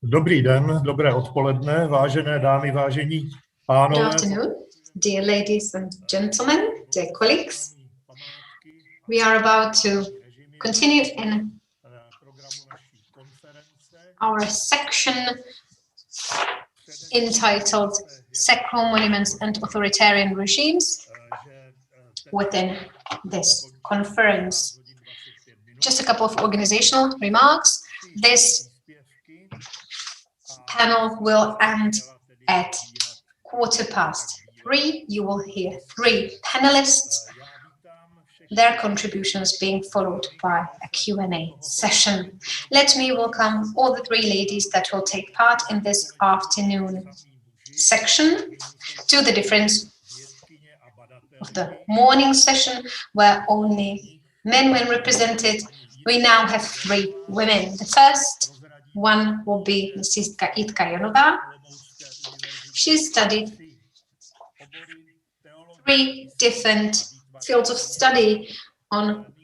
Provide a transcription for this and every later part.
Dobrý den, dobré odpoledne, vážené dámy, vážení pánové. Good afternoon, dear ladies and gentlemen, dear colleagues. We are about to continue in our section entitled Sacral Monuments and Authoritarian Regimes within this conference. Just a couple of organizational remarks. This panel will end at 3:15. You will hear 3 panelists, their contributions being followed by a Q&A session. Let me welcome all the 3 ladies that will take part in this afternoon section, to the difference of the morning session where only men were represented. We now have 3 women. The first one will be Mrs. Jitka Jonová. She studied 3 different fields of study on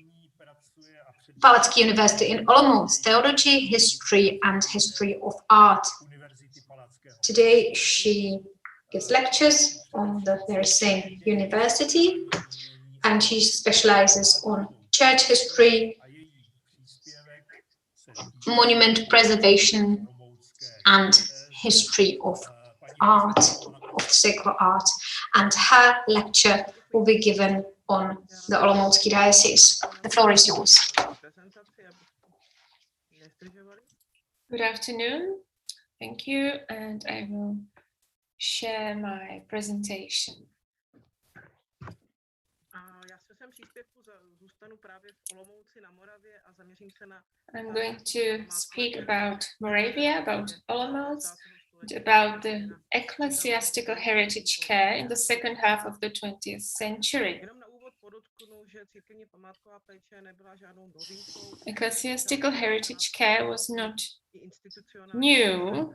Palacký University in Olomouc: Theology, History, and History of Art. Today she gives lectures on the very same university, and she specializes on church history, monument preservation, and history of art, of sacred art. And her lecture will be given on the Olomoucký diocese. The floor is yours. Good afternoon. Thank you, and I will share my presentation. I'm going to speak about Moravia, about Olomouc, and about the ecclesiastical heritage care in the second half of the 20th century. Ecclesiastical heritage care was not new.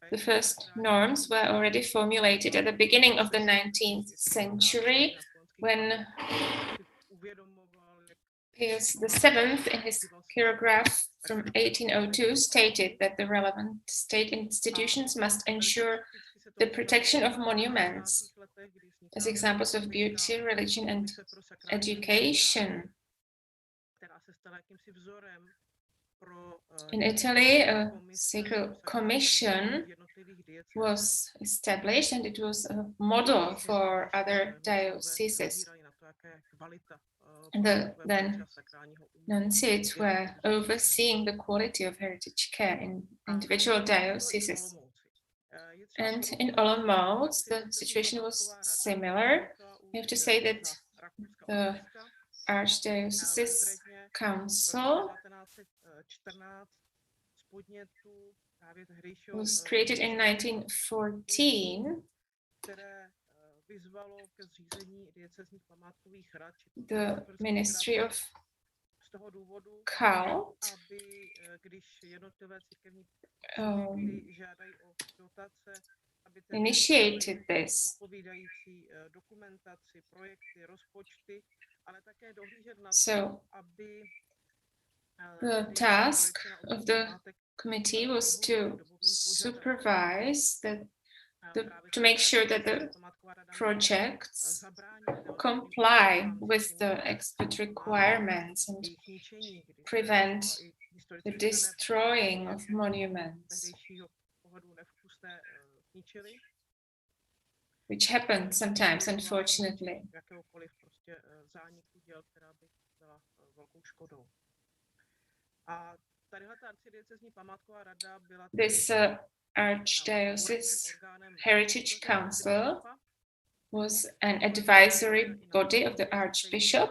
The first norms were already formulated at the beginning of the 19th century, when Pius VII, in his chirograph from 1802, stated that the relevant state institutions must ensure the protection of monuments as examples of beauty, religion, and education. In Italy, a Sacral Commission was established, and it was a model for other dioceses. And the then nunciates were overseeing the quality of heritage care in individual dioceses. And in Olomouc, the situation was similar. I have to say that the Archdiocese Council was created in 1914. The Ministry of Cult initiated this. So the task of the committee was to supervise to make sure that the projects comply with the expert requirements and prevent the destroying of monuments, which happens sometimes, unfortunately. This Archdiocese Heritage Council was an advisory body of the Archbishop.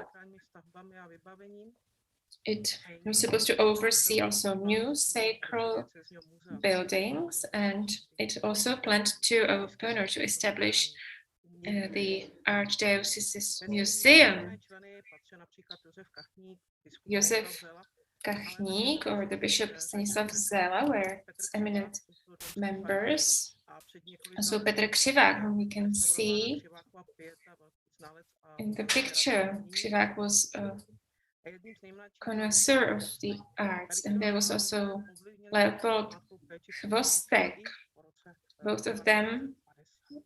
It was supposed to oversee also new sacral buildings, and it also planned to open or to establish the Archdiocese's museum. Josef Kachník or the Bishop Stanislav Zela were its eminent members. Also Petr Křivák, whom we can see in the picture. Křivák was a connoisseur of the arts, and there was also Leopold Hvostek. Both of them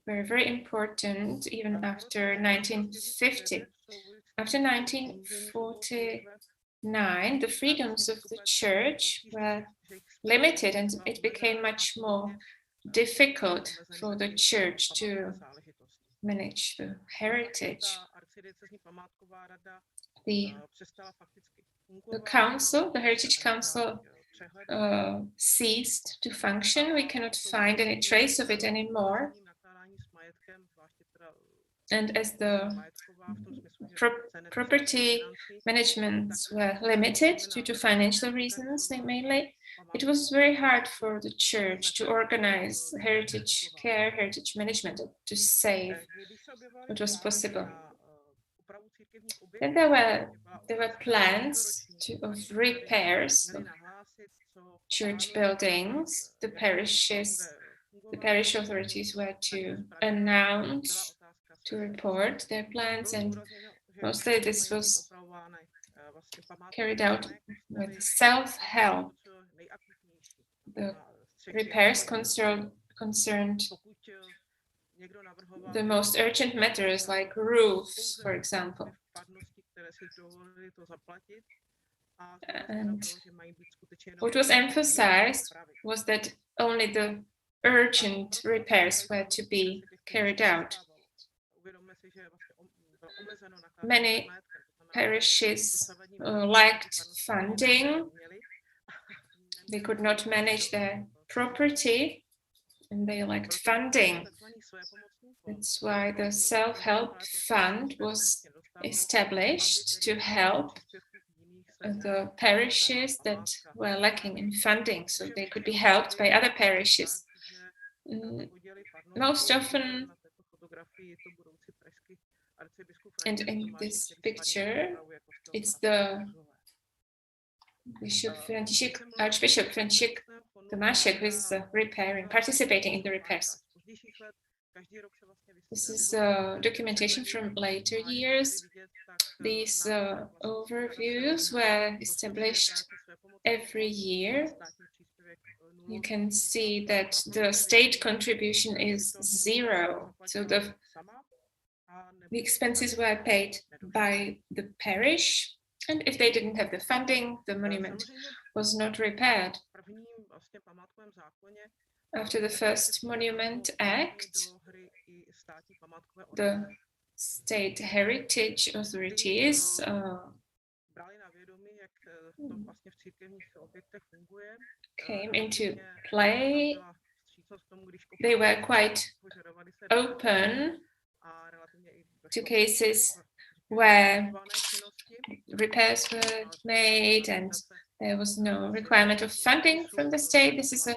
were very important even after 1950. After 1949, the freedoms of the church were limited, and it became much more difficult for the church to manage the heritage. The council, the Heritage Council, ceased to function. We cannot find any trace of it anymore. And as the property managements were limited due to financial reasons, mainly, it was very hard for the church to organize heritage care, heritage management, to save what was possible. Then there were plans of repairs of church buildings. The parish authorities were to announce, to report their plans, and mostly this was carried out with self-help. The repairs concerned the most urgent matters like roofs, for example. And what was emphasized was that only the urgent repairs were to be carried out. Many parishes lacked funding. They could not manage their property, and they lacked funding. That's why the self-help fund was established to help the parishes that were lacking in funding, so they could be helped by other parishes. Most often, and in this picture, it's the Archbishop František Tomášek who is participating in the repairs. This is documentation from later years. These overviews were established every year. You can see that the state contribution is 0. So the expenses were paid by the parish, and if they didn't have the funding, the monument was not repaired. After the first Monument Act, the state heritage authorities came into play. They were quite open to cases where repairs were made and there was no requirement of funding from the state. This is a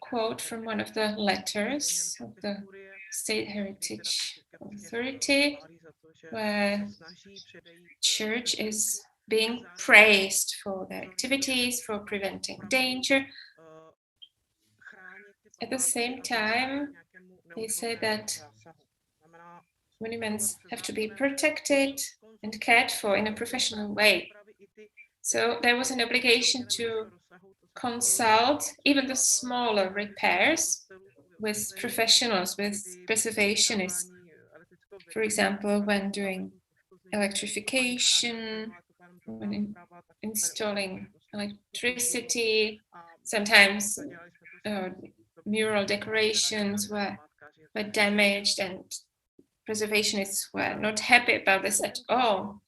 quote from one of the letters of the State Heritage Authority, where church is being praised for their activities, for preventing danger. At the same time, they say that monuments have to be protected and cared for in a professional way. So there was an obligation to consult even the smaller repairs with professionals, with preservationists. For example, when doing electrification, when installing electricity, sometimes mural decorations were damaged, and preservationists were not happy about this at all.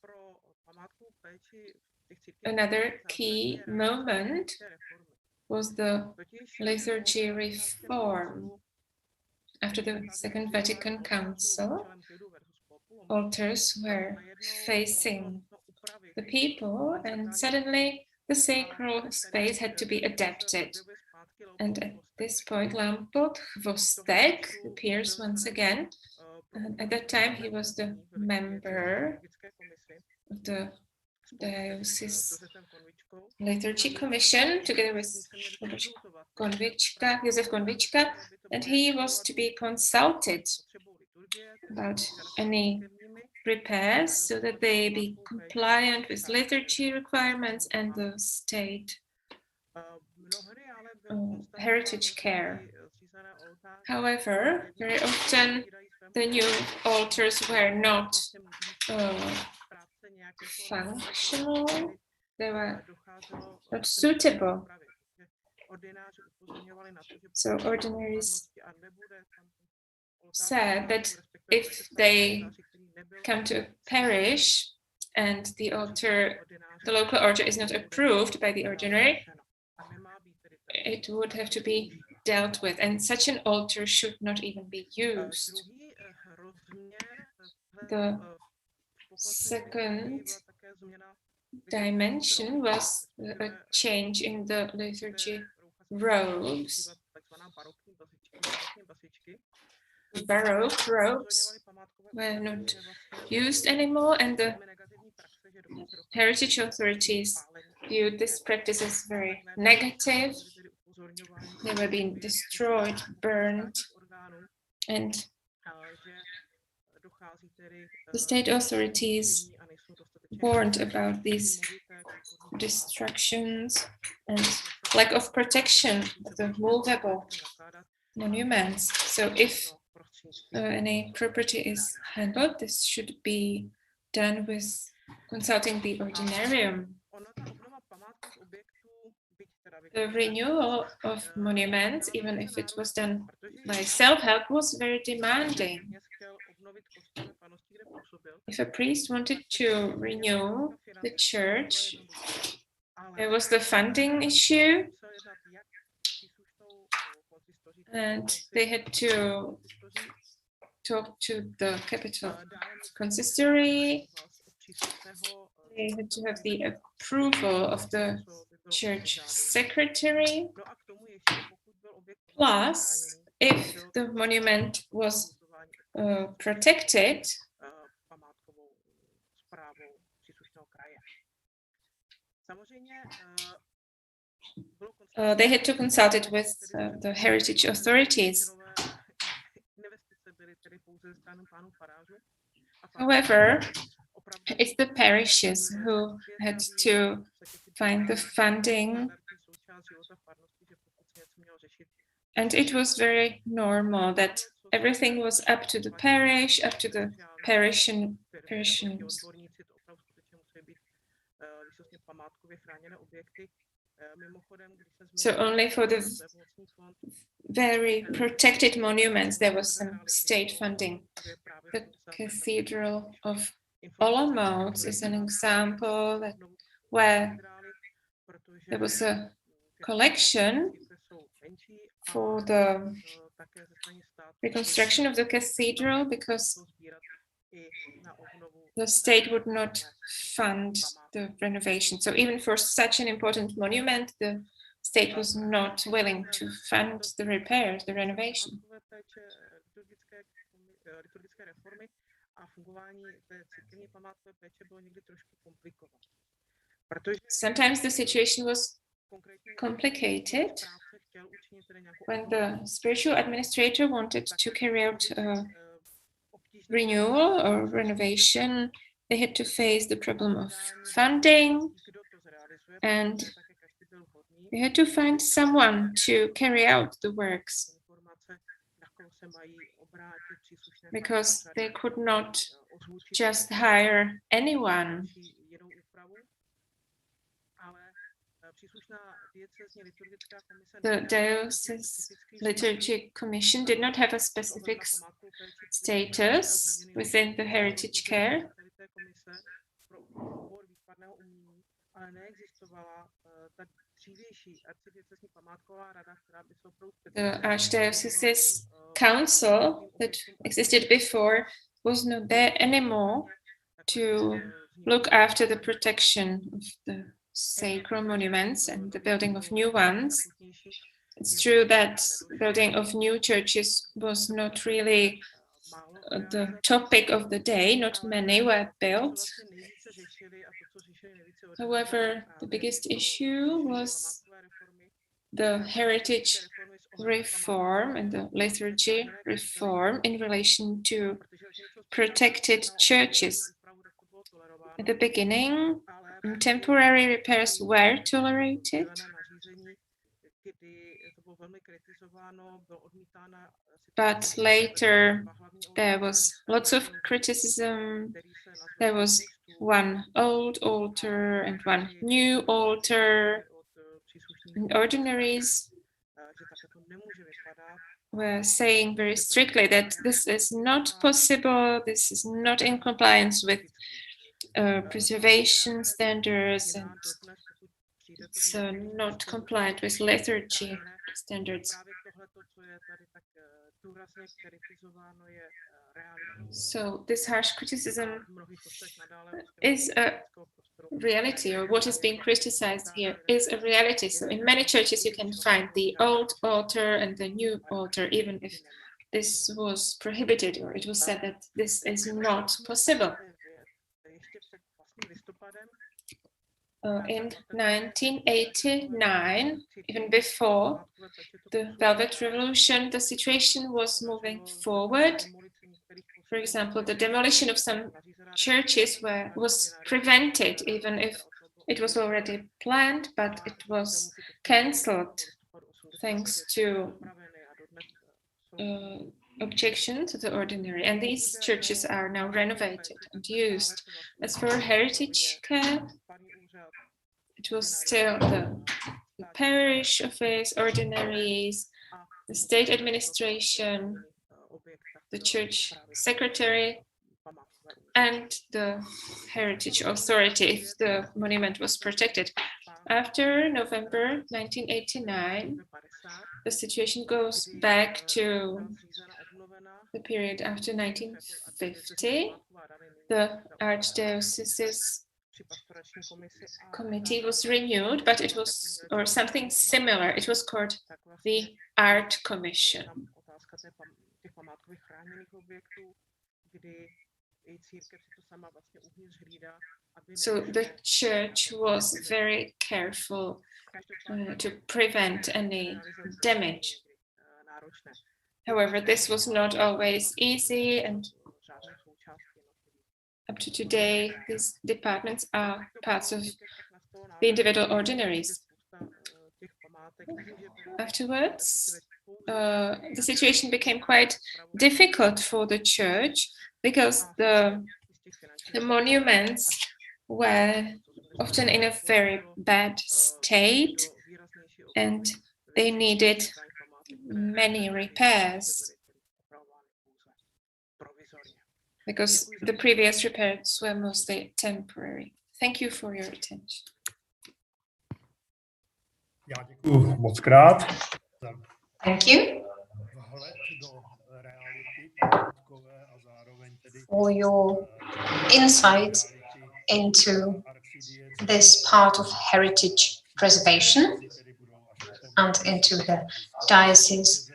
Another key moment was the liturgy reform. After the Second Vatican Council, altars were facing the people, and suddenly the sacral space had to be adapted. And at this point, Leopold Hvostek appears once again. And at that time, he was the member of the Diocese Liturgy Commission, together with Josef Konvička, and he was to be consulted about any repairs so that they be compliant with liturgy requirements and the state heritage care. However, very often the new altars were not functional, they were not suitable. So ordinaries said that if they come to a parish and the local altar is not approved by the ordinary, it would have to be dealt with, and such an altar should not even be used. The second dimension was a change in the liturgy robes. Baroque robes were not used anymore, and the heritage authorities viewed this practice as very negative. They were being destroyed, burned, and the state authorities warned about these destructions and lack of protection of the movable monuments. So if any property is handled, this should be done with consulting the ordinarium. The renewal of monuments, even if it was done by self-help, was very demanding. If a priest wanted to renew the church, there was the funding issue, and they had to talk to the capital consistory. They had to have the approval of the church secretary. Plus, if the monument was protected, they had to consult it with the heritage authorities. However, it's the parishes who had to find the funding, and it was very normal that everything was up to the parish, up to the parishioners. So only for the very protected monuments there was some state funding. The Cathedral of Olomouc is an example where there was a collection for the reconstruction of the cathedral because the state would not fund the renovation. So even for such an important monument, the state was not willing to fund the repairs, the renovation. Sometimes the situation was complicated. When the spiritual administrator wanted to carry out renewal or renovation, they had to face the problem of funding, and they had to find someone to carry out the works because they could not just hire anyone. The Diocese Liturgy Commission did not have a specific status within the heritage care. The Archdiocese's council that existed before was not there anymore to look after the protection of the sacral monuments and the building of new ones. It's true that building of new churches was not really the topic of the day. Not many were built. However, the biggest issue was the heritage reform and the liturgy reform in relation to protected churches. At the beginning, temporary repairs were tolerated, But later there was lots of criticism. There was one old altar and one new altar. And ordinaries were saying very strictly that this is not possible, this is not in compliance with preservation standards, and it's not compliant with liturgy standards. So this harsh criticism is a reality, or what is being criticized here is a reality. So in many churches you can find the old altar and the new altar, even if this was prohibited, or it was said that this is not possible. In 1989, even before the Velvet Revolution, the situation was moving forward. For example, the demolition of some churches was prevented, even if it was already planned, but it was cancelled thanks to objection to the ordinary. And these churches are now renovated and used. As for heritage care, it was still the parish office, ordinaries, the state administration, the church secretary, and the heritage authority if the monument was protected. After November 1989, the situation goes back to the period after 1950. The archdiocese's committee was renewed, but it was, or something similar, it was called the Art Commission. So the church was very careful to prevent any damage. However, this was not always easy, and up to today, these departments are parts of the individual ordinaries. Afterwards, the situation became quite difficult for the church because the monuments were often in a very bad state and they needed many repairs because the previous repairs were mostly temporary. Thank you for your attention. Já děkuji moc krát. Thank you for your insight into this part of heritage preservation and into the diocese.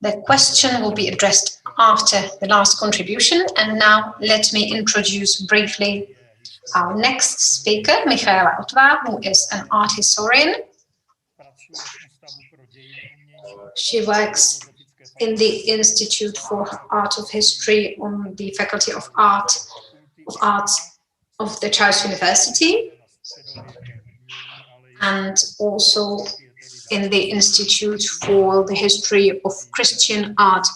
The question will be addressed after the last contribution, and now let me introduce briefly our next speaker, Michaela Ottová, who is an art historian. She works in the Institute for Art of History on the Faculty of Arts of the Czech University, and also in the Institute for the History of Christian Art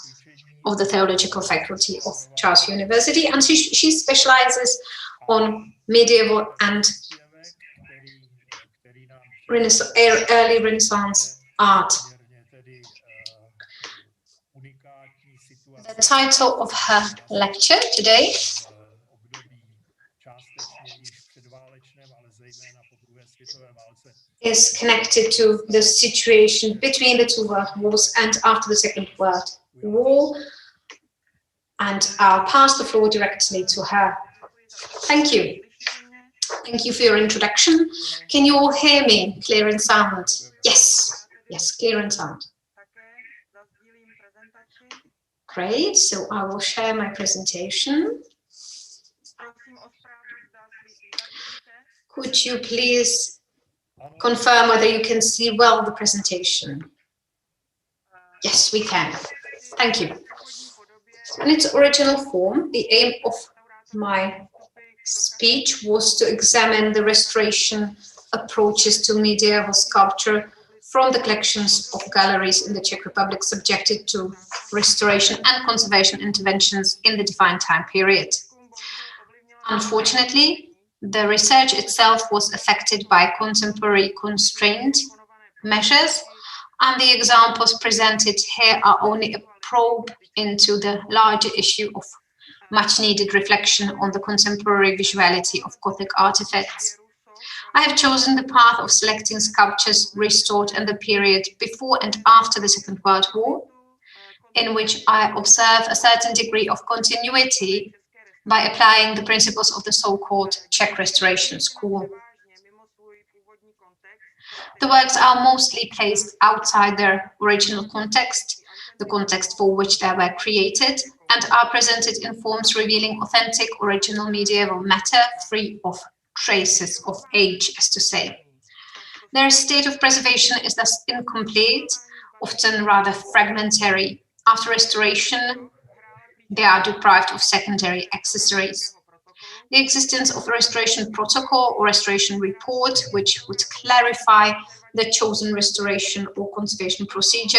of the Theological Faculty of Czech University, and she specializes on medieval and early Renaissance art. The title of her lecture today is connected to the situation between the two world wars and after the Second World War, and I'll pass the floor directly to her. Thank you. Thank you for your introduction. Can you all hear me clear and sound? Yes, yes, clear and sound. Great, so I will share my presentation. Could you please confirm whether you can see well the presentation? Yes, we can. Thank you. In its original form, the aim of my speech was to examine the restoration approaches to medieval sculpture from the collections of galleries in the Czech Republic subjected to restoration and conservation interventions in the defined time period. Unfortunately, the research itself was affected by contemporary constraint measures, and the examples presented here are only a probe into the larger issue of much needed reflection on the contemporary visuality of Gothic artifacts. I have chosen the path of selecting sculptures restored in the period before and after the Second World War, in which I observe a certain degree of continuity by applying the principles of the so-called Czech Restoration School. The works are mostly placed outside their original context, the context for which they were created, and are presented in forms revealing authentic original medieval matter, free of traces of age, as to say. Their state of preservation is thus incomplete, often rather fragmentary. After restoration, they are deprived of secondary accessories. The existence of a restoration protocol or restoration report, which would clarify the chosen restoration or conservation procedure,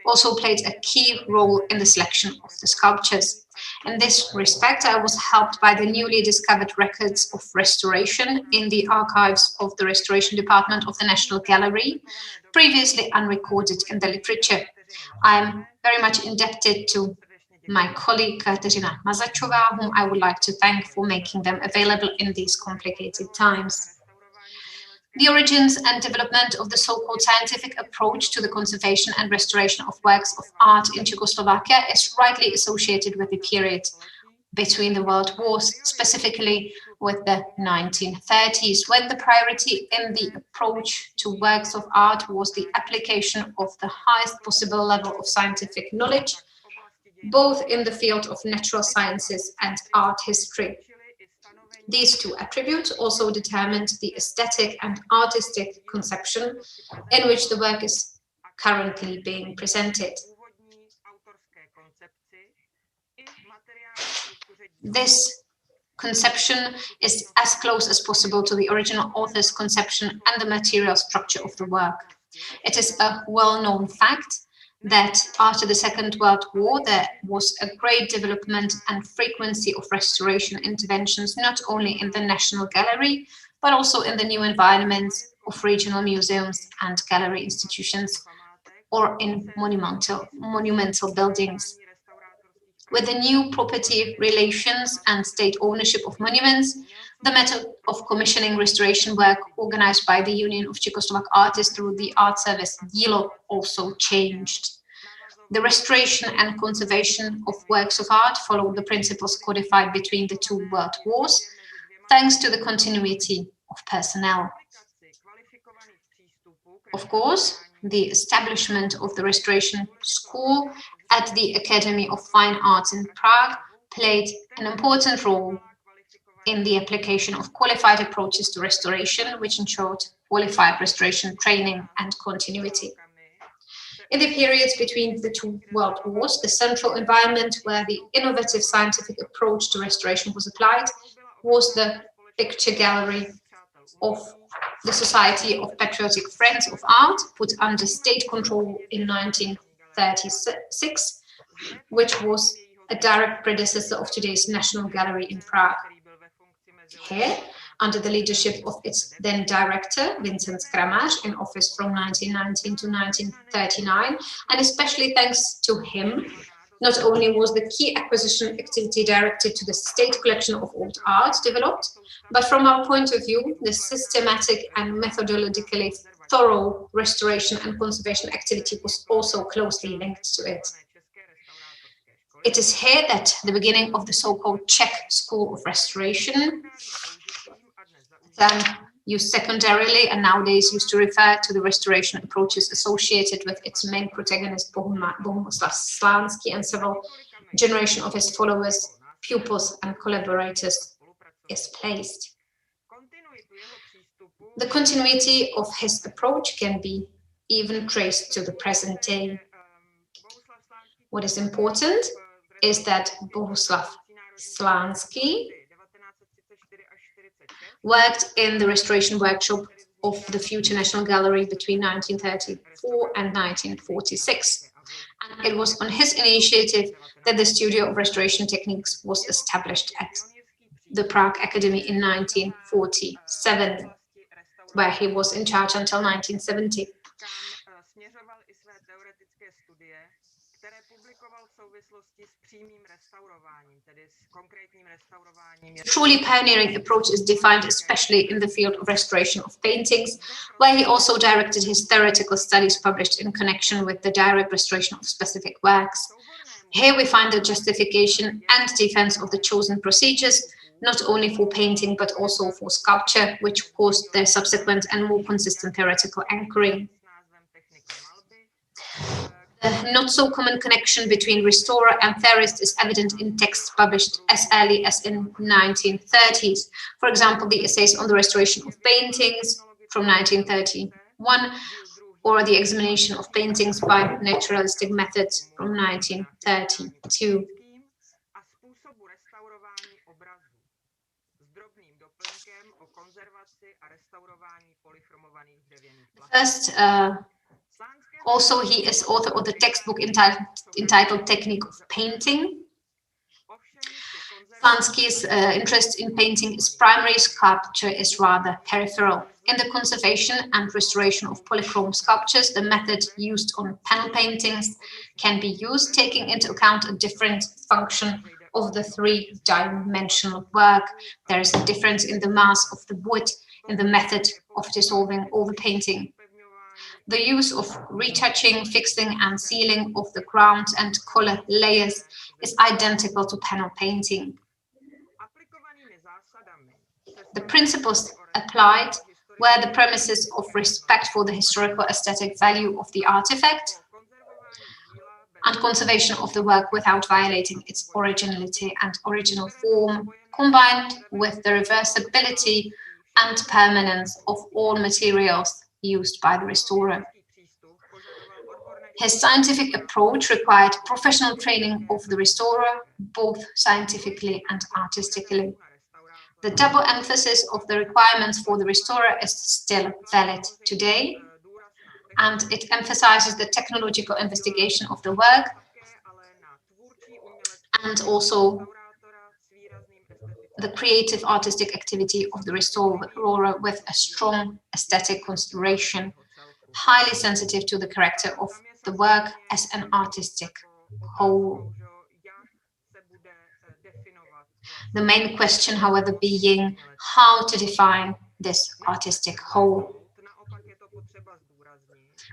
also played a key role in the selection of the sculptures. In this respect, I was helped by the newly discovered records of restoration in the archives of the Restoration Department of the National Gallery, previously unrecorded in the literature. I am very much indebted to my colleague Kateřina Mazačová, whom I would like to thank for making them available in these complicated times. The origins and development of the so-called scientific approach to the conservation and restoration of works of art in Czechoslovakia is rightly associated with the period between the world wars, specifically with the 1930s, when the priority in the approach to works of art was the application of the highest possible level of scientific knowledge, both in the field of natural sciences and art history. These two attributes also determined the aesthetic and artistic conception in which the work is currently being presented. This conception is as close as possible to the original author's conception and the material structure of the work. It is a well-known fact that after the Second World War, there was a great development and frequency of restoration interventions, not only in the National Gallery, but also in the new environments of regional museums and gallery institutions, or in monumental buildings. With the new property relations and state ownership of monuments, the method of commissioning restoration work organized by the Union of Czechoslovak Artists through the art service Dílo also changed. The restoration and conservation of works of art followed the principles codified between the two world wars, thanks to the continuity of personnel. Of course, the establishment of the restoration school at the Academy of Fine Arts in Prague played an important role in the application of qualified approaches to restoration, which ensured qualified restoration training and continuity. In the periods between the two world wars, the central environment where the innovative scientific approach to restoration was applied was the picture gallery of the Society of Patriotic Friends of Art, put under state control in 1936, which was a direct predecessor of today's National Gallery in Prague. Here, under the leadership of its then director, Vincent Kramář, in office from 1919 to 1939, and especially thanks to him, not only was the key acquisition activity directed to the state collection of old art developed, but from our point of view, the systematic and methodologically thorough restoration and conservation activity was also closely linked to it. It is here that the beginning of the so-called Czech School of Restoration, then used secondarily and nowadays used to refer to the restoration approaches associated with its main protagonist Bohuslav Slánský and several generations of his followers, pupils and collaborators, is placed. The continuity of his approach can be even traced to the present day. What is important is that Bohuslav Slánský worked in the restoration workshop of the future National Gallery between 1934 and 1946. And it was on his initiative that the Studio of Restoration Techniques was established at the Prague Academy in 1947, where he was in charge until 1970. The truly pioneering approach is defined especially in the field of restoration of paintings, where he also directed his theoretical studies published in connection with the direct restoration of specific works. Here we find the justification and defense of the chosen procedures, not only for painting but also for sculpture, which caused their subsequent and more consistent theoretical anchoring. The not so common connection between restorer and theorist is evident in texts published as early as in 1930s. For example, the essays on the restoration of paintings from 1931, or the examination of paintings by naturalistic methods from 1932. First, also, he is author of the textbook entitled Technique of Painting. Palacký's interest in painting is primary, sculpture is rather peripheral. In the conservation and restoration of polychrome sculptures, the method used on panel paintings can be used, taking into account a different function of the three-dimensional work. There is a difference in the mass of the wood, in the method of dissolving all the painting. The use of retouching, fixing and sealing of the ground and color layers is identical to panel painting. The principles applied were the premises of respect for the historical aesthetic value of the artifact and conservation of the work without violating its originality and original form, combined with the reversibility and permanence of all materials used by the restorer. His scientific approach required professional training of the restorer, both scientifically and artistically. The double emphasis of the requirements for the restorer is still valid today, and it emphasizes the technological investigation of the work and also the creative artistic activity of the restorer with a strong aesthetic consideration, highly sensitive to the character of the work as an artistic whole. The main question, however, being how to define this artistic whole.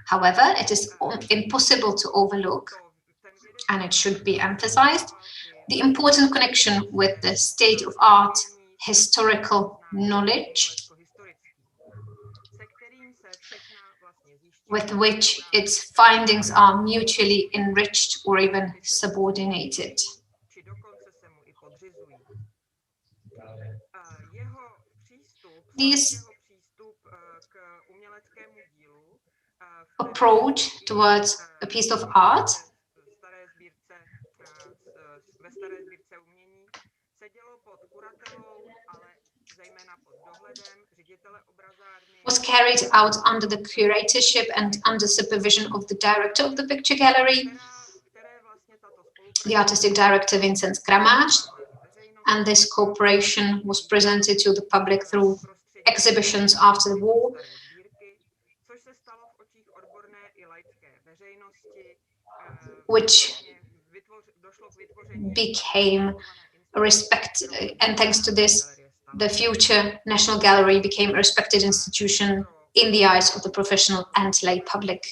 However, it is impossible to overlook, and it should be emphasized, the important connection with the state of art, historical knowledge, with which its findings are mutually enriched or even subordinated. This approach towards a piece of art was carried out under the curatorship and under supervision of the director of the picture gallery, the artistic director Vincent Kramář, and this cooperation was presented to the public through exhibitions after the war, which became a respect, and thanks to this, the future National Gallery became a respected institution in the eyes of the professional and lay public.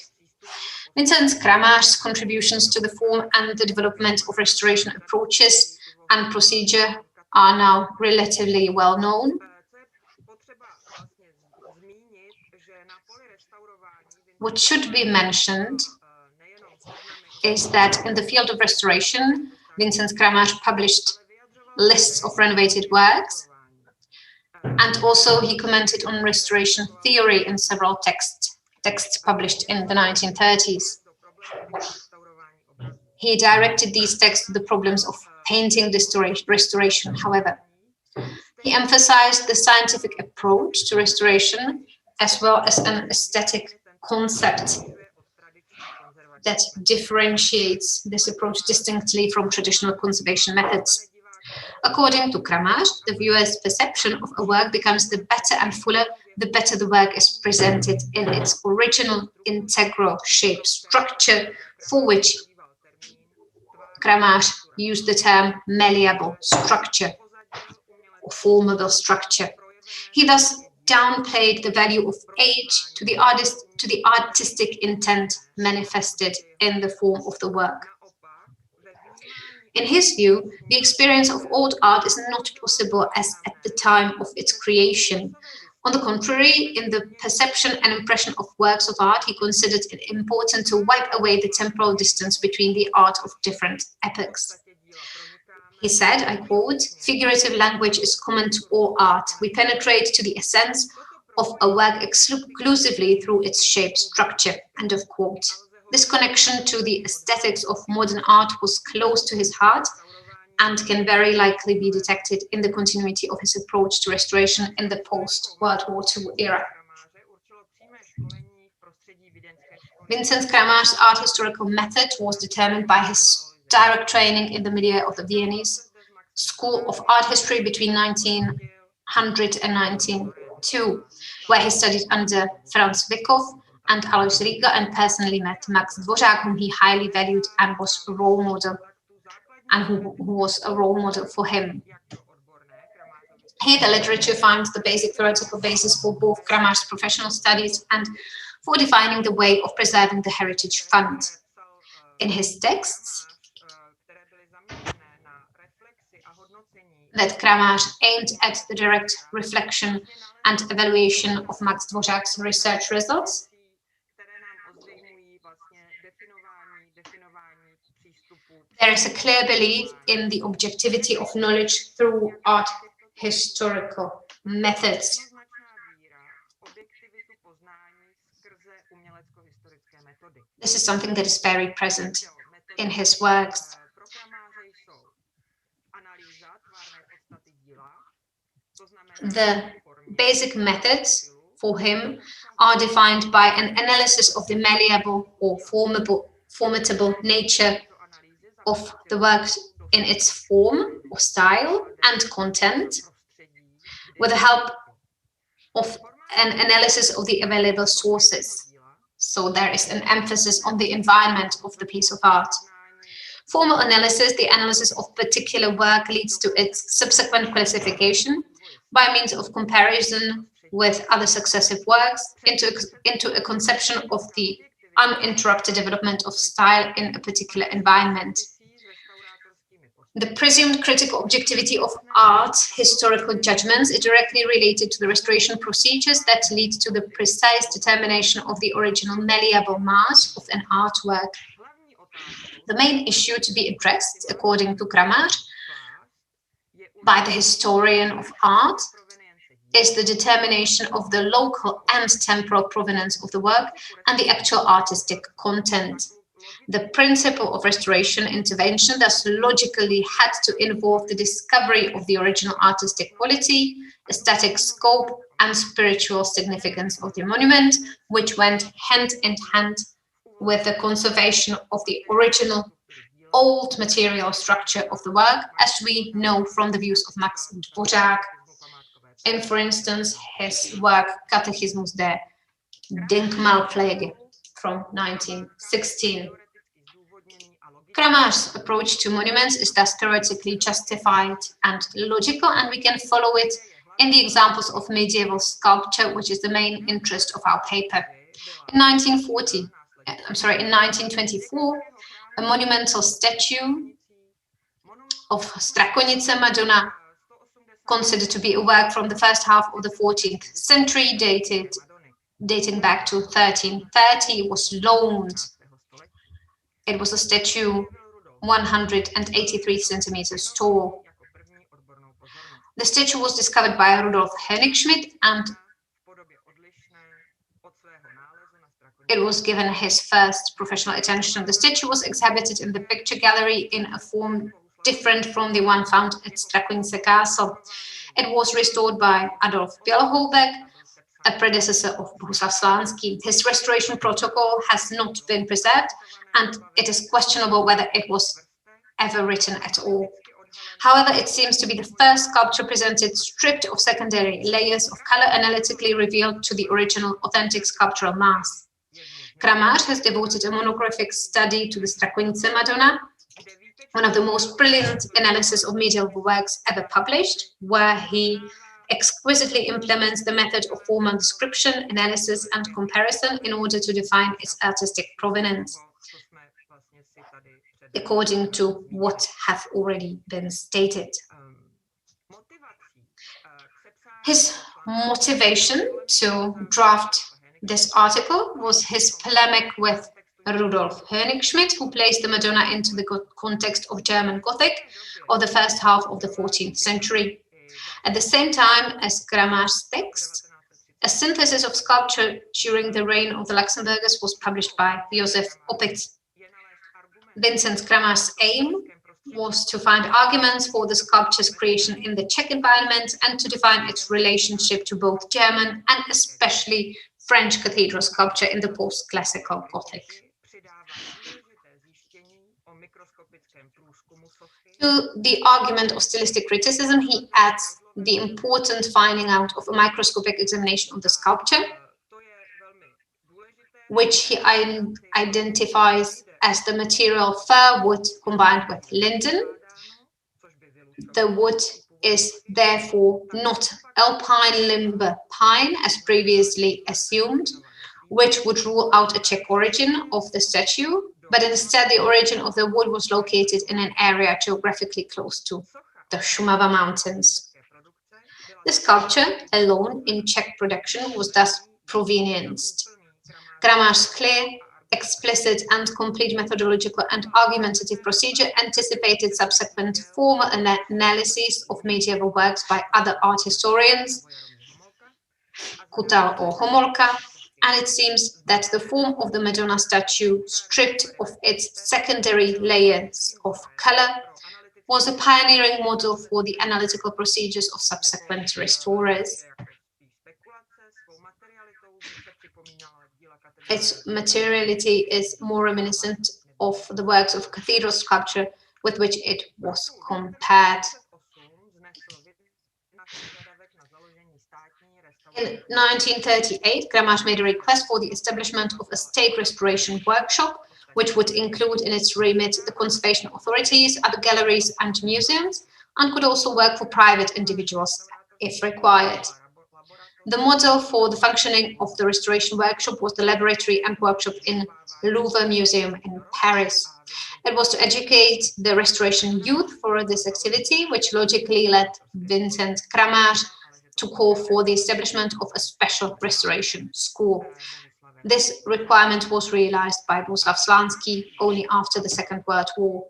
Vincent Kramář's contributions to the form and the development of restoration approaches and procedure are now relatively well known. What should be mentioned is that in the field of restoration, Vincent Kramář published lists of renovated works, and also he commented on restoration theory in several texts published in the 1930s. He directed these texts to the problems of painting restoration, however. He emphasized the scientific approach to restoration as well as an aesthetic concept that differentiates this approach distinctly from traditional conservation methods. According to Kramář, the viewer's perception of a work becomes the better and fuller the better the work is presented in its original integral shape structure, for which Kramář used the term malleable structure or formable structure. He thus downplayed the value of age to the artistic intent manifested in the form of the work. In his view, the experience of old art is not possible as at the time of its creation. On the contrary, in the perception and impression of works of art, he considered it important to wipe away the temporal distance between the art of different epochs. He said, I quote, "Figurative language is common to all art. We penetrate to the essence of a work exclusively through its shape structure," end of quote. This connection to the aesthetics of modern art was close to his heart and can very likely be detected in the continuity of his approach to restoration in the post-World War II era. Vincent Kramář's art historical method was determined by his direct training in the milieu of the Viennese School of Art History between 1900 and 1902, where he studied under Franz Wikow and Alois Riga and personally met Max Dvořák, whom he highly valued and was a role model, and who was a role model for him. Here, the literature finds the basic theoretical basis for both Kramář's professional studies and for defining the way of preserving the heritage fund. In his texts, that Kramář aimed at the direct reflection and evaluation of Max Dvořák's research results, there is a clear belief in the objectivity of knowledge through art historical methods. This is something that is very present in his works. The basic methods for him are defined by an analysis of the malleable or formable nature of the work in its form or style and content, with the help of an analysis of the available sources. So there is an emphasis on the environment of the piece of art. Formal analysis, the analysis of particular work, leads to its subsequent classification by means of comparison with other successive works into a conception of the uninterrupted development of style in a particular environment. The presumed critical objectivity of art historical judgments is directly related to the restoration procedures that lead to the precise determination of the original malleable mass of an artwork. The main issue to be addressed, according to Kramář, by the historian of art, is the determination of the local and temporal provenance of the work and the actual artistic content. The principle of restoration intervention thus logically had to involve the discovery of the original artistic quality, aesthetic scope, and spiritual significance of the monument, which went hand in hand with the conservation of the original old material structure of the work, as we know from the views of Max Dvořák in, for instance, his work Katechismus der Denkmalpflege from 1916. Kramář's approach to monuments is thus theoretically justified and logical, and we can follow it in the examples of medieval sculpture, which is the main interest of our paper. In 1924, a monumental statue of Strakonice Madonna, considered to be a work from the first half of the 14th century, dating back to 1330, was loaned. It was a statue 183 centimeters tall. The statue was discovered by Rudolf Hönigschmidt, and it was given his first professional attention. The statue was exhibited in the picture gallery in a form different from the one found at Strakonice Castle. It was restored by Adolf Bělohloubek a predecessor of Bohuslav Slánský. His restoration protocol has not been preserved, and it is questionable whether it was ever written at all. However, it seems to be the first sculpture presented stripped of secondary layers of color, analytically revealed to the original authentic sculptural mass. Kramář has devoted a monographic study to the Strakonice Madonna, one of the most brilliant analysis of medieval works ever published, where he exquisitely implements the method of formal description, analysis, and comparison in order to define its artistic provenance, according to what have already been stated. His motivation to draft this article was his polemic with Rudolf Hönig-Schmidt, who placed the Madonna into the context of German Gothic of the first half of the 14th century. At the same time as Kramář's text, a synthesis of sculpture during the reign of the Luxembourgers was published by Josef Opitz. Vincent Kramář's aim was to find arguments for the sculpture's creation in the Czech environment and to define its relationship to both German and especially French cathedral sculpture in the post-classical Gothic. To the argument of stylistic criticism, he adds the important finding out of a microscopic examination of the sculpture, which he identifies as the material fir wood combined with linden. The wood is therefore not alpine limber pine as previously assumed, which would rule out a Czech origin of the statue, but instead the origin of the wood was located in an area geographically close to the Šumava mountains. The sculpture alone in Czech production was thus provenienced. Kramář's clear, explicit and complete methodological and argumentative procedure anticipated subsequent formal analyses of medieval works by other art historians, Kutal or Homolka, and it seems that the form of the Madonna statue, stripped of its secondary layers of color, was a pioneering model for the analytical procedures of subsequent restorers. Its materiality is more reminiscent of the works of cathedral sculpture with which it was compared. In 1938, Kramář made a request for the establishment of a state restoration workshop, which would include in its remit the conservation authorities, other galleries and museums, and could also work for private individuals if required. The model for the functioning of the restoration workshop was the laboratory and workshop in Louvre Museum in Paris. It was to educate the restoration youth for this activity, which logically led Vincent Kramář to call for the establishment of a special restoration school. This requirement was realized by Bohuslav Slánský only after the Second World War.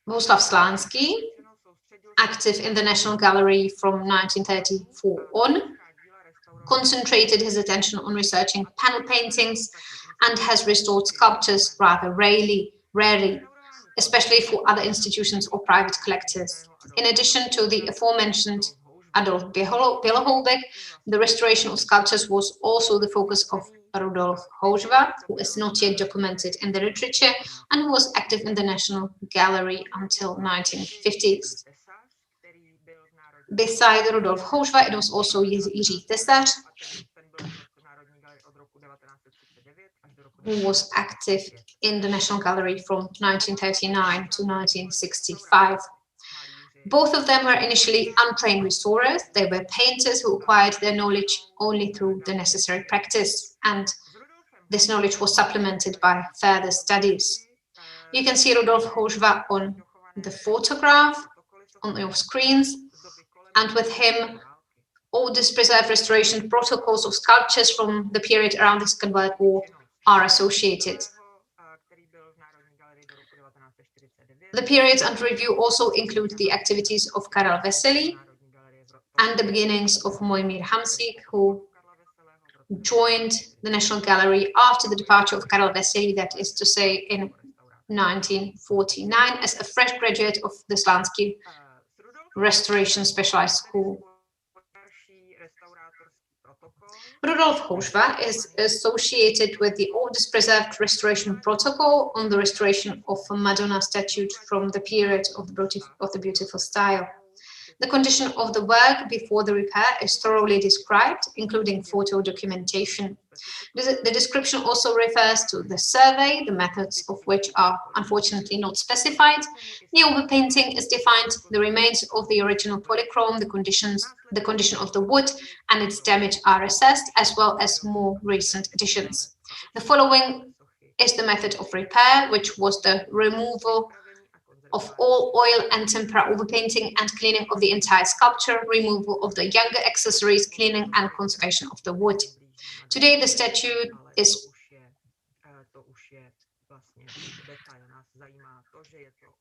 Bohuslav Slánský, active in the National Gallery from 1934 on, concentrated his attention on researching panel paintings and has restored sculptures rather rarely, especially for other institutions or private collectors. In addition to the aforementioned Adolf Bělohoubek, the restoration of sculptures was also the focus of Rudolf Hožva, who is not yet documented in the literature and who was active in the National Gallery until 1950s. Beside Rudolf Hožva, it was also Jiří Tesař, who was active in the National Gallery from 1939 to 1965. Both of them were initially untrained restorers. They were painters who acquired their knowledge only through the necessary practice, and this knowledge was supplemented by further studies. You can see Rudolf Hožva on the photograph on your screens, and with him all these preserved restoration protocols of sculptures from the period around the Second World War are associated. The periods under review also include the activities of Karel Veselý and the beginnings of Mojmír Hamsík, who joined the National Gallery after the departure of Karel Veselý, that is to say in 1949, as a fresh graduate of the Slánský restoration specialized school. Rudolf Hožva is associated with the oldest preserved restoration protocol on the restoration of a Madonna statue from the period of the beautiful style. The condition of the work before the repair is thoroughly described, including photo documentation. The description also refers to the survey, the methods of which are unfortunately not specified. The overpainting is defined, the remains of the original polychrome, the condition of the wood and its damage are assessed, as well as more recent additions. The following is the method of repair, which was the removal of all oil and tempera overpainting and cleaning of the entire sculpture, removal of the younger accessories, cleaning and conservation of the wood. Today the statue is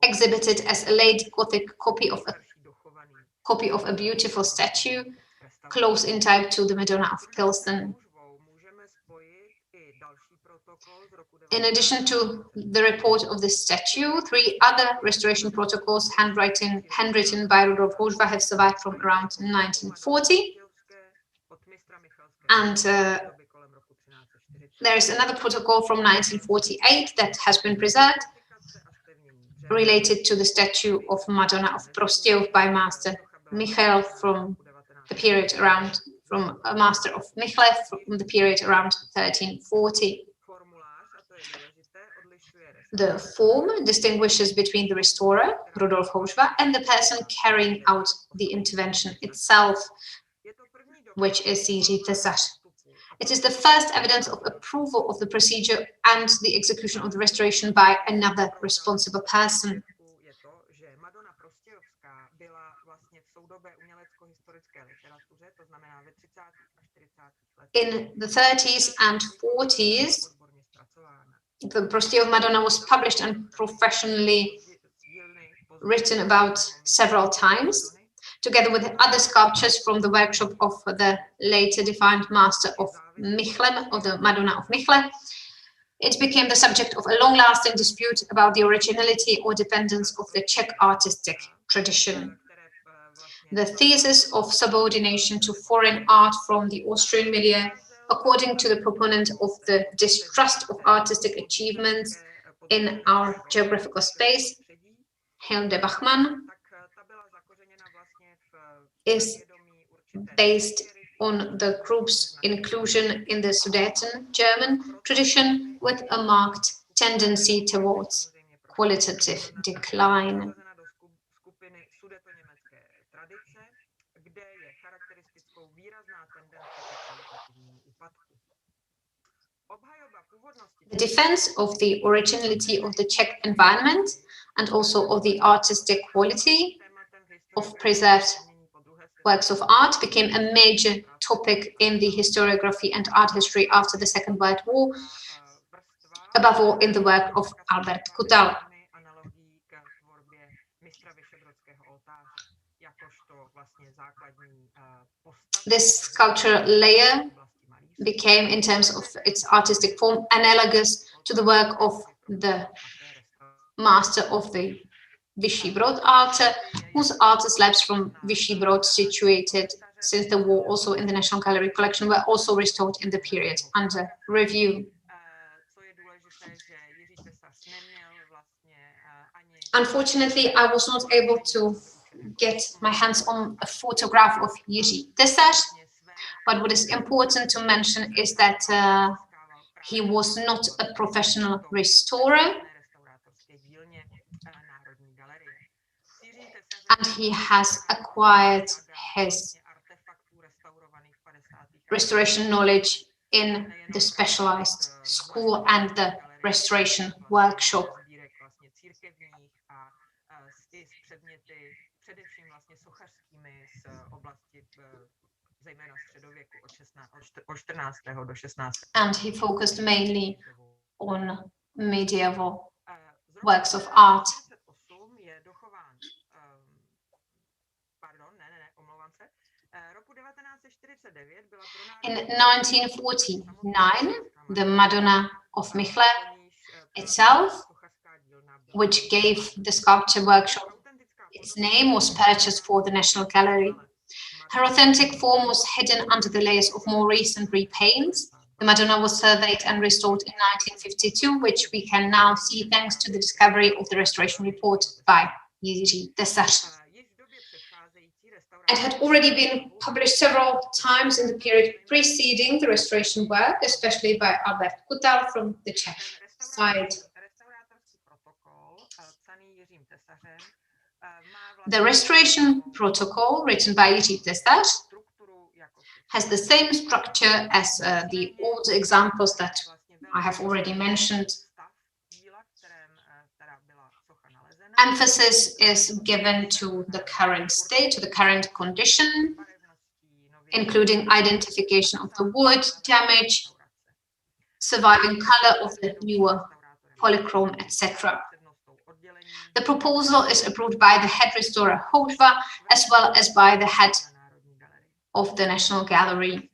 exhibited as a late Gothic copy of a beautiful statue, close in type to the Madonna of Pilsen. In addition to the report of this statue, 3 other restoration protocols handwritten by Rudolf Hožva have survived from around 1940. And there is another protocol from 1948 that has been preserved, related to the statue of Madonna of Prostějov by Master Michaela from the period around, from a Master of Michele from the period around 1340. The form distinguishes between the restorer, Rudolf Hožva, and the person carrying out the intervention itself, which is Jiří Tesař. It is the first evidence of approval of the procedure and the execution of the restoration by another responsible person. In the 30s and 40s, the Prostějov Madonna was published and professionally written about several times, together with other sculptures from the workshop of the later defined master of Michele, of the Madonna of Michele. It became the subject of a long-lasting dispute about the originality or dependence of the Czech artistic tradition. The thesis of subordination to foreign art from the Austrian milieu, according to the proponent of the distrust of artistic achievements in our geographical space, Hilde Bachmann, is based on the group's inclusion in the Sudeten German tradition with a marked tendency towards qualitative decline. The defense of the originality of the Czech environment and also of the artistic quality of preserved works of art became a major topic in the historiography and art history after the Second World War, above all in the work of Albert Kutal. This sculptural layer became, in terms of its artistic form, analogous to the work of the master of the Vyšší Brod altar, whose altar slabs from Vyšší Brod, situated since the war also in the National Gallery collection, were also restored in the period under review. Unfortunately, I was not able to get my hands on a photograph of Jiří Tesař, but what is important to mention is that he was not a professional restorer, and he has acquired his restoration knowledge in the specialized school and the restoration workshop. And he focused mainly on medieval works of art. In 1949, the Madonna of Michele itself, which gave the sculpture workshop its name was purchased for the National Gallery. Her authentic form was hidden under the layers of more recent repaints. The Madonna was surveyed and restored in 1952, which we can now see thanks to the discovery of the restoration report by Jitka. It had already been published several times in the period preceding the restoration work, especially by Albert Kutal from the Czech side. The restoration protocol written by Jitka has the same structure as the old examples that I have already mentioned. Emphasis is given to the current state, to the current condition, including identification of the wood, damage, surviving color of the newer polychrome, etc. The proposal is approved by the head restorer Ottová, as well as by the head of the National Gallery.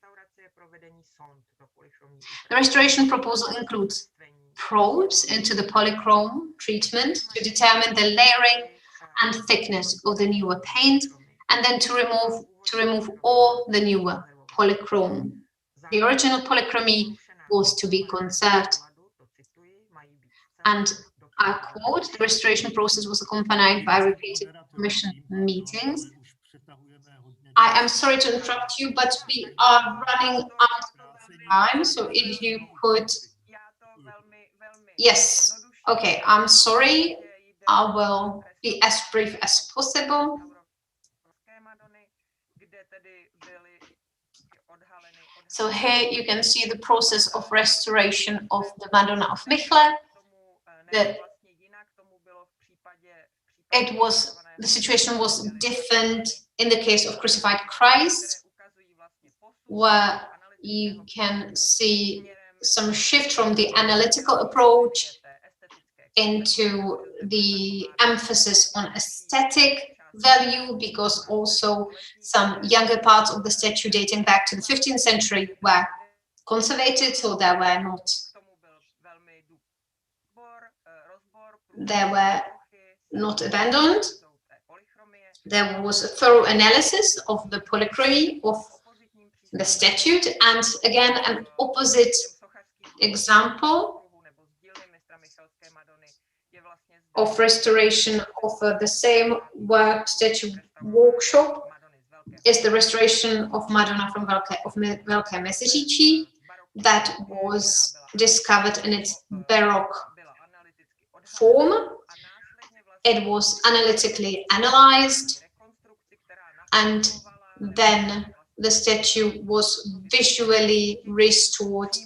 The restoration proposal includes probes into the polychrome treatment to determine the layering and thickness of the newer paint, and then to remove all the newer polychrome. The original polychromy was to be conserved. And I quote, the restoration process was accompanied by repeated commission meetings. I am sorry to interrupt you, but we are running out of time, so if you could... Yes, okay, I'm sorry. I will be as brief as possible. So here you can see the process of restoration of the Madonna of Michele. The situation was different in the case of crucified Christ, where you can see some shift from the analytical approach into the emphasis on aesthetic value, because also some younger parts of the statue dating back to the 15th century were conservated, so they were not abandoned. There was a thorough analysis of the polychromy of the statue, and again an opposite example of restoration of the same work statue workshop is the restoration of Madonna from Velké Meziříčí that was discovered in its Baroque form. It was analytically analyzed, and then the statue was visually restored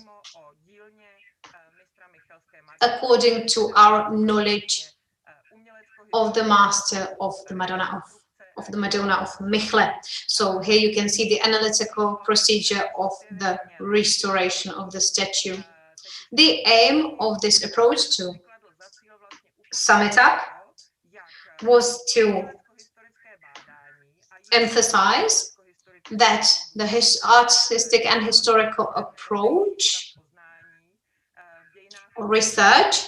according to our knowledge of the master of the Madonna of Michele. So here you can see the analytical procedure of the restoration of the statue. The aim of this approach, to sum it up, was to emphasize that the artistic and historical approach or research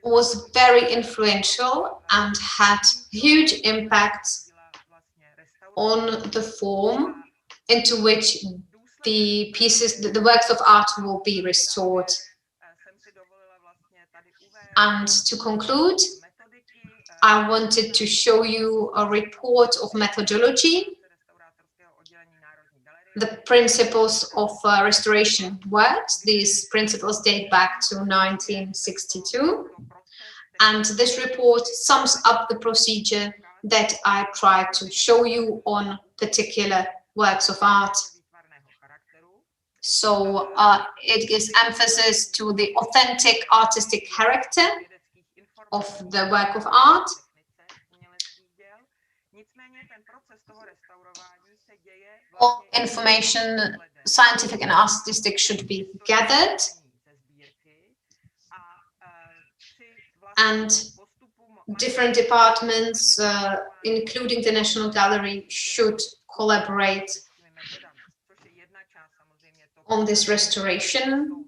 was very influential and had huge impacts on the form into which the pieces, the works of art will be restored. And to conclude, I wanted to show you a report of methodology, the principles of restoration works. These principles date back to 1962. And this report sums up the procedure that I tried to show you on particular works of art. So it gives emphasis to the authentic artistic character of the work of art. All information, scientific and artistic, should be gathered, and different departments, including the National Gallery, should collaborate on this restoration.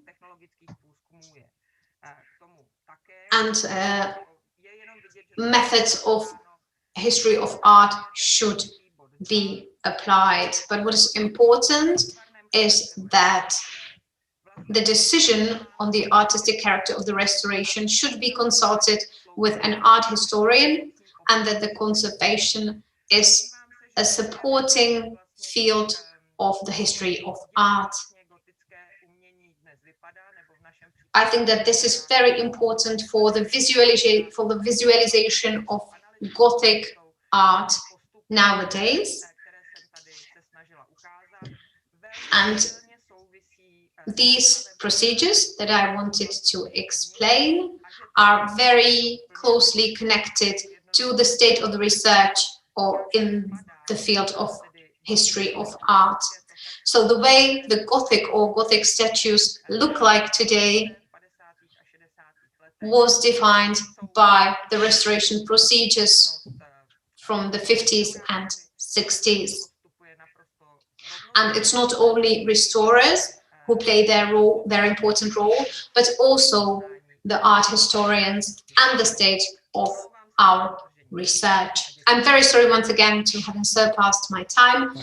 and methods of history of art should be applied. But what is important is that the decision on the artistic character of the restoration should be consulted with an art historian, and that the conservation is a supporting field of the history of art. I think that this is very important for the visualization of Gothic art nowadays. And these procedures that I wanted to explain are very closely connected to the state of the research or in the field of history of art. So the way the Gothic or Gothic statues look like today was defined by the restoration procedures from the 50s and 60s. And it's not only restorers who play their important role, but also the art historians and the state of our research. I'm very sorry once again to having surpassed my time,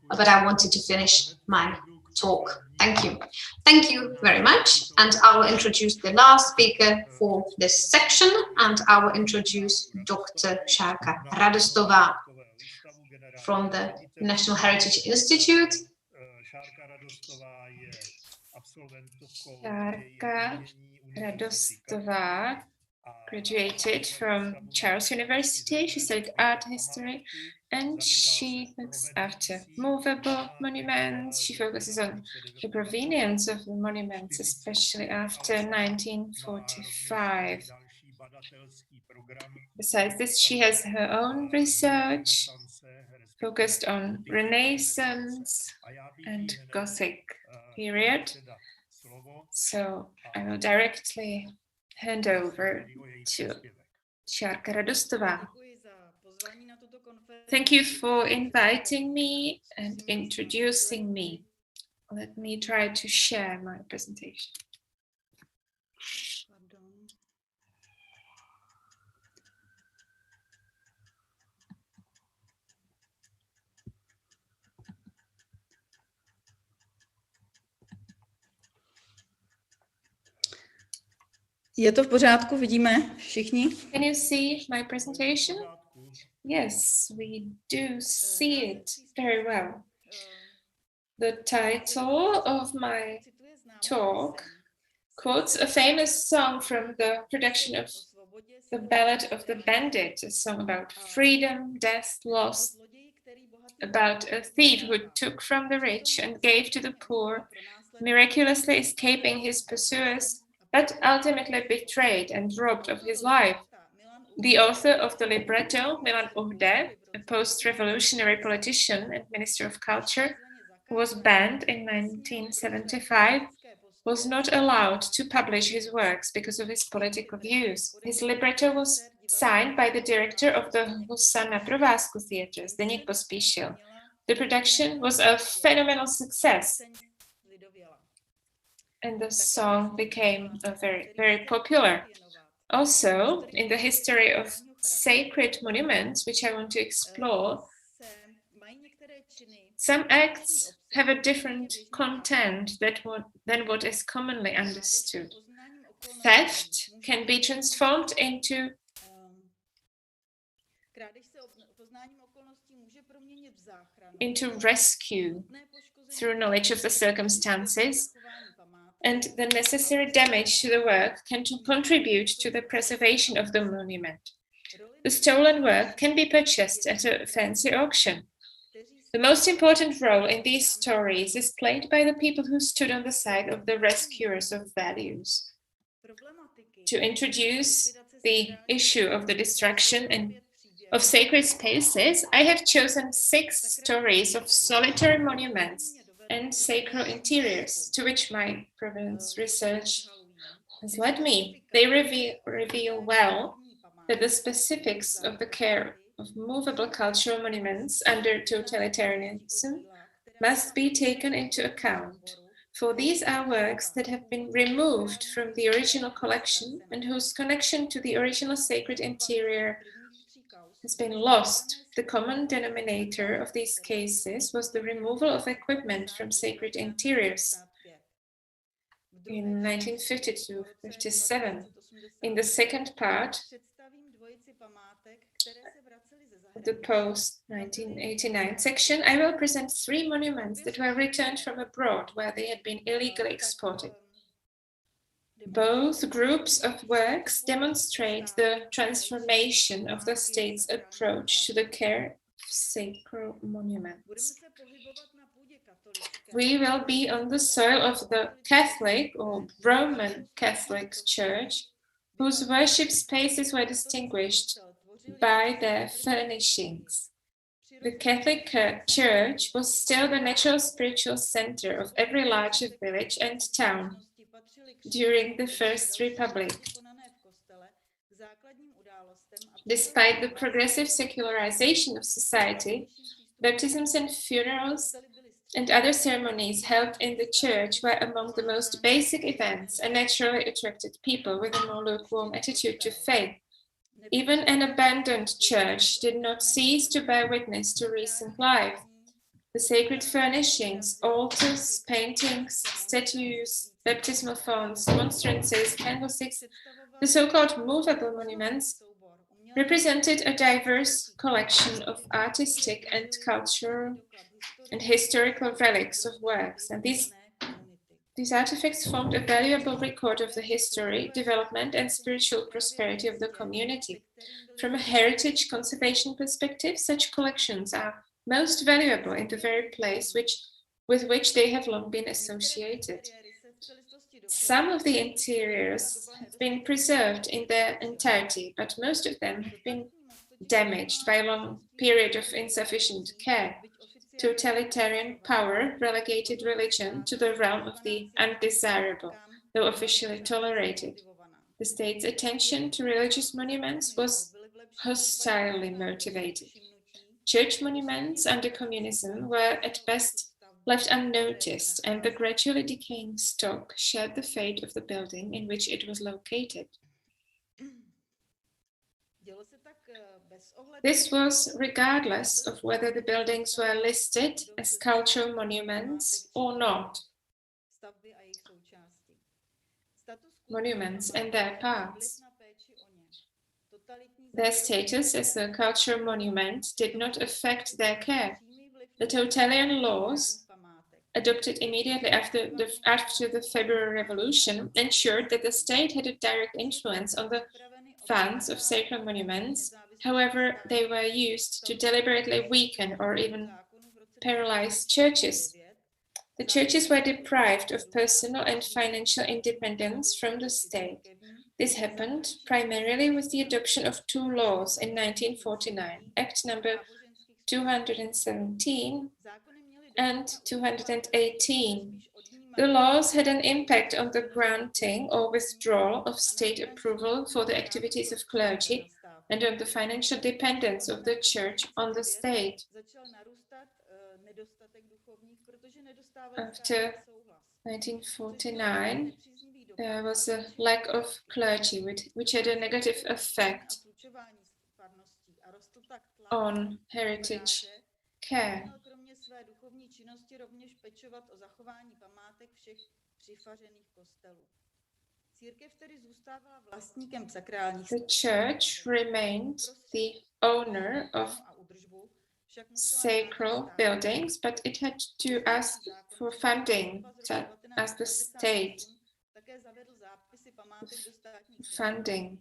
but I wanted to finish my talk. Thank you. Thank you very much. And I will introduce the last speaker for this section, and I will introduce Dr. Šárka Radostová from the National Heritage Institute. Šárka Radostová graduated from Charles University. She studied art history, and she looks after movable monuments. She focuses on the provenience of the monuments, especially after 1945. Besides this, she has her own research focused on Renaissance and Gothic period. So I will directly hand over to Šárka Radostová. Thank you for inviting me and introducing me. Let me try to share my presentation. Je to v pořádku, vidíme všichni? Can you see my presentation? Yes, we do see it very well. The title of my talk quotes a famous song from the production of The Ballad of the Bandit, a song about freedom, death, loss, about a thief who took from the rich and gave to the poor, miraculously escaping his pursuers, but ultimately betrayed and robbed of his life. The author of the libretto, Milan Uhde, a post-revolutionary politician and Minister of Culture, who was banned in 1975, was not allowed to publish his works because of his political views. His libretto was signed by the director of the Husa na provázku theatre, Zdeněk Pospíšil. The production was a phenomenal success, and the song became very, very popular. Also, in the history of sacred monuments, which I want to explore, some acts have a different content than what is commonly understood. Theft can be transformed into rescue through knowledge of the circumstances, and the necessary damage to the work can contribute to the preservation of the monument. The stolen work can be purchased at a fancy auction. The most important role in these stories is played by the people who stood on the side of the rescuers of values. To introduce the issue of the destruction of sacred spaces, I have chosen 6 stories of solitary monuments and sacral interiors, to which my provenance research has led me. They reveal well that the specifics of the care of movable cultural monuments under totalitarianism must be taken into account. For these are works that have been removed from the original collection and whose connection to the original sacred interior has been lost. The common denominator of these cases was the removal of equipment from sacred interiors in 1950 to 57. In the second part of the post-1989 section, I will present 3 monuments that were returned from abroad where they had been illegally exported. Both groups of works demonstrate the transformation of the state's approach to the care of sacred monuments. We will be on the soil of the Catholic or Roman Catholic Church, whose worship spaces were distinguished by their furnishings. The Catholic Church was still the natural spiritual center of every larger village and town during the First Republic. Despite the progressive secularization of society, baptisms and funerals and other ceremonies held in the church were among the most basic events and naturally attracted people with a more lukewarm attitude to faith. Even an abandoned church did not cease to bear witness to recent life. The sacred furnishings, altars, paintings, statues, baptismal fonts, monstrances, candlesticks, the so-called movable monuments, represented a diverse collection of artistic and cultural and historical relics of works, and these artifacts formed a valuable record of the history, development, and spiritual prosperity of the community. From a heritage conservation perspective, such collections are most valuable in the very place with which they have long been associated. Some of the interiors have been preserved in their entirety, but most of them have been damaged by a long period of insufficient care. Totalitarian power relegated religion to the realm of the undesirable, though officially tolerated. The state's attention to religious monuments was hostilely motivated. Church monuments under communism were at best left unnoticed, and the gradually decaying stock shared the fate of the building in which it was located. This was regardless of whether the buildings were listed as cultural monuments or not. Monuments and their parts. Their status as a cultural monument did not affect their care. The totalitarian laws, adopted immediately after the February Revolution, ensured that the state had a direct influence on the funds of sacred monuments. However, they were used to deliberately weaken or even paralyze churches. The churches were deprived of personal and financial independence from the state. This happened primarily with the adoption of 2 laws in 1949, Act number 217 and 218. The laws had an impact on the granting or withdrawal of state approval for the activities of clergy and on the financial dependence of the church on the state. After 1949, there was a lack of clergy, which had a negative effect on heritage care. The church remained the owner of sacral buildings, but it had to ask for funding as the state funding.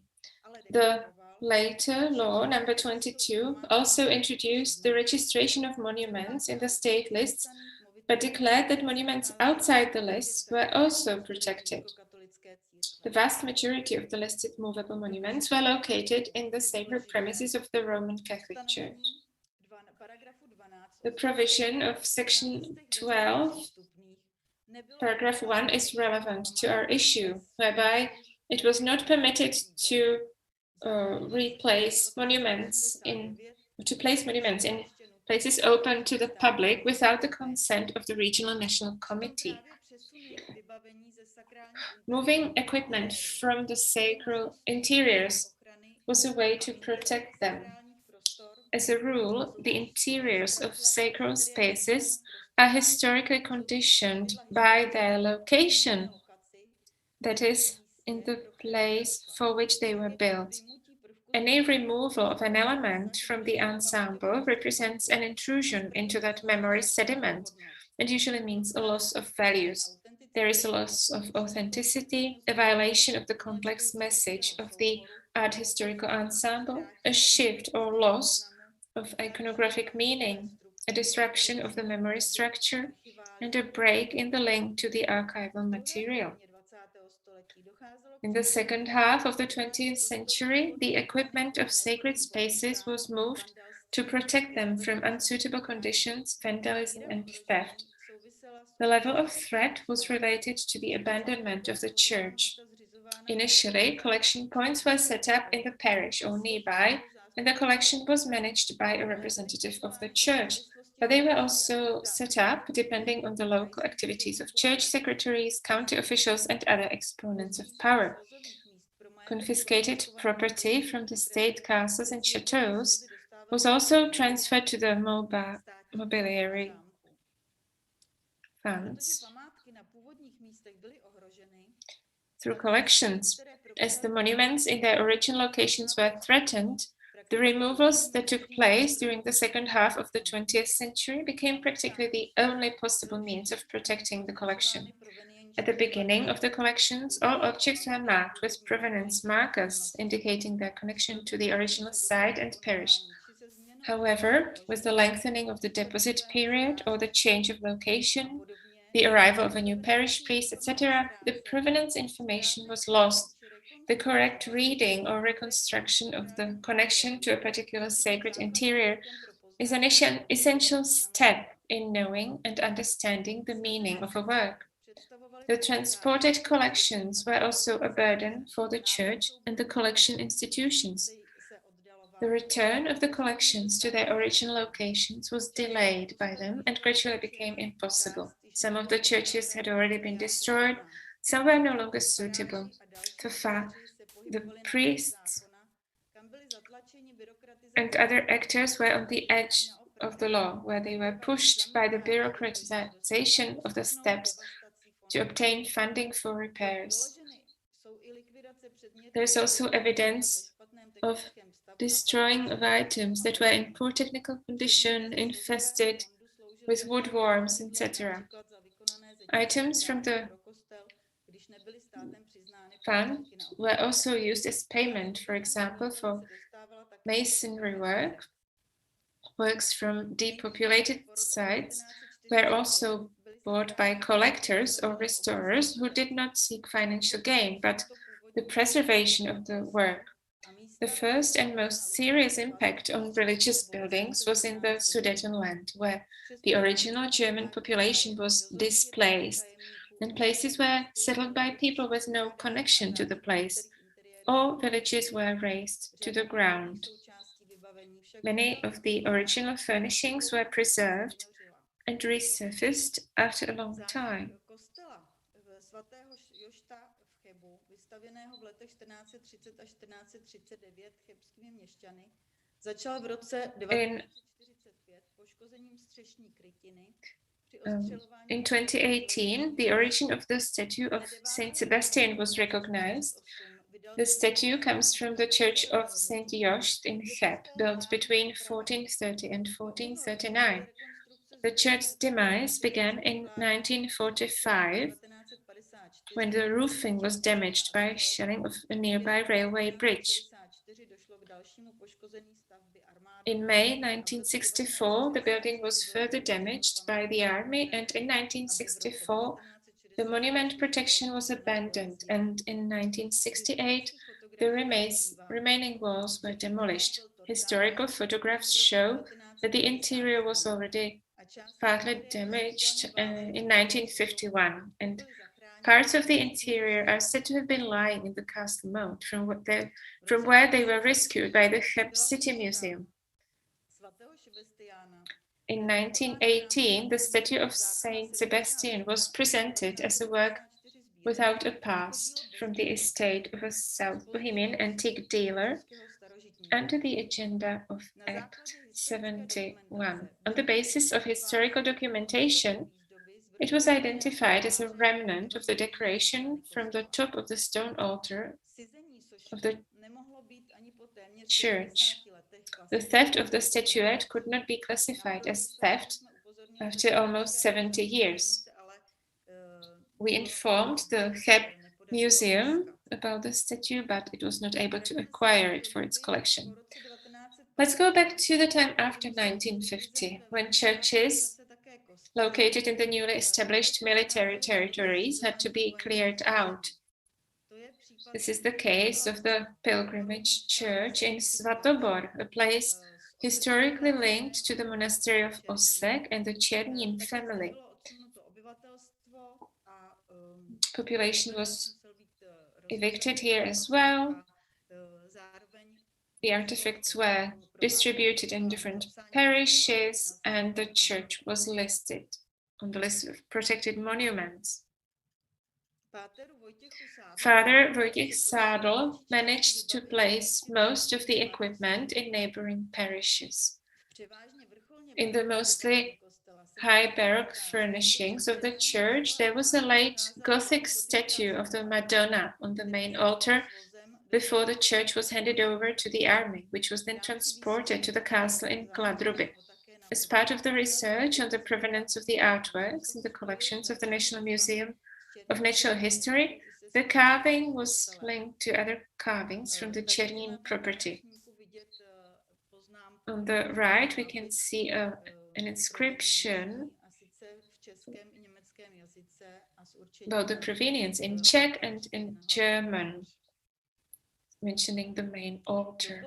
The later law, number 22, also introduced the registration of monuments in the state lists, but declared that monuments outside the lists were also protected. The vast majority of the listed movable monuments were located in the sacred premises of the Roman Catholic Church. The provision of section 12, paragraph 1 is relevant to our issue, whereby it was not permitted to place monuments in places open to the public without the consent of the Regional National Committee. Moving equipment from the sacral interiors was a way to protect them. As a rule, the interiors of sacral spaces are historically conditioned by their location, that is, in the place for which they were built. Any removal of an element from the ensemble represents an intrusion into that memory sediment and usually means a loss of values. There is a loss of authenticity, a violation of the complex message of the art historical ensemble, a shift or loss of iconographic meaning, a disruption of the memory structure, and a break in the link to the archival material. In the second half of the 20th century, the equipment of sacred spaces was moved to protect them from unsuitable conditions, vandalism, and theft. The level of threat was related to the abandonment of the church. Initially, collection points were set up in the parish or nearby, and the collection was managed by a representative of the church. But they were also set up depending on the local activities of church secretaries, county officials, and other exponents of power. Confiscated property from the state castles and chateaus was also transferred to the mobiliary funds through collections. As the monuments in their original locations were threatened, the removals that took place during the second half of the 20th century became practically the only possible means of protecting the collection. At the beginning of the collections, all objects were marked with provenance markers, indicating their connection to the original site and parish. However, with the lengthening of the deposit period or the change of location, the arrival of a new parish priest, etc., the provenance information was lost. The correct reading or reconstruction of the connection to a particular sacred interior is an essential step in knowing and understanding the meaning of a work. The transported collections were also a burden for the church and the collection institutions. The return of the collections to their original locations was delayed by them and gradually became impossible. Some of the churches had already been destroyed, some were no longer suitable. The priests and other actors were on the edge of the law, where they were pushed by the bureaucratization of the steps to obtain funding for repairs. There is also evidence of destroying of items that were in poor technical condition, infested with woodworms, etc. Items from the fund were also used as payment, for example, for masonry works from depopulated sites were also bought by collectors or restorers who did not seek financial gain, but the preservation of the work. The first and most serious impact on religious buildings was in the Sudetenland, where the original German population was displaced, and places were settled by people with no connection to the place. All villages were razed to the ground. Many of the original furnishings were preserved and resurfaced after a long time. In 2018, the origin of the statue of Saint Sebastian was recognized. The statue comes from the Church of St. Jošt in Cheb, built between 1430 and 1439. The church's demise began in 1945, when the roofing was damaged by shelling of a nearby railway bridge. In May 1964, the building was further damaged by the army, and in 1964, the monument protection was abandoned, and in 1968, the remaining walls were demolished. Historical photographs show that the interior was already partly damaged in 1951, and parts of the interior are said to have been lying in the castle moat, from where they were rescued by the Cheb City Museum. In 1918, the statue of Saint Sebastian was presented as a work without a past from the estate of a South Bohemian antique dealer under the agenda of Act 71. On the basis of historical documentation, it was identified as a remnant of the decoration from the top of the stone altar of the church. The theft of the statuette could not be classified as theft after almost 70 years. We informed the Cheb Museum about the statue, but it was not able to acquire it for its collection. Let's go back to the time after 1950, when churches located in the newly established military territories had to be cleared out. This is the case of the pilgrimage church in Svatobor, a place historically linked to the monastery of Osek and the Černín family. Population was evicted here as well. The artifacts were distributed in different parishes, and the church was listed on the list of protected monuments. Father Vojtěch Sádl managed to place most of the equipment in neighboring parishes. In the mostly high Baroque furnishings of the church, there was a late Gothic statue of the Madonna on the main altar before the church was handed over to the army, which was then transported to the castle in Kladruby. As part of the research on the provenance of the artworks in the collections of the National Museum of Natural History, the carving was linked to other carvings from the Černín property. On the right, we can see an inscription about the provenience in Czech and in German, mentioning the main altar.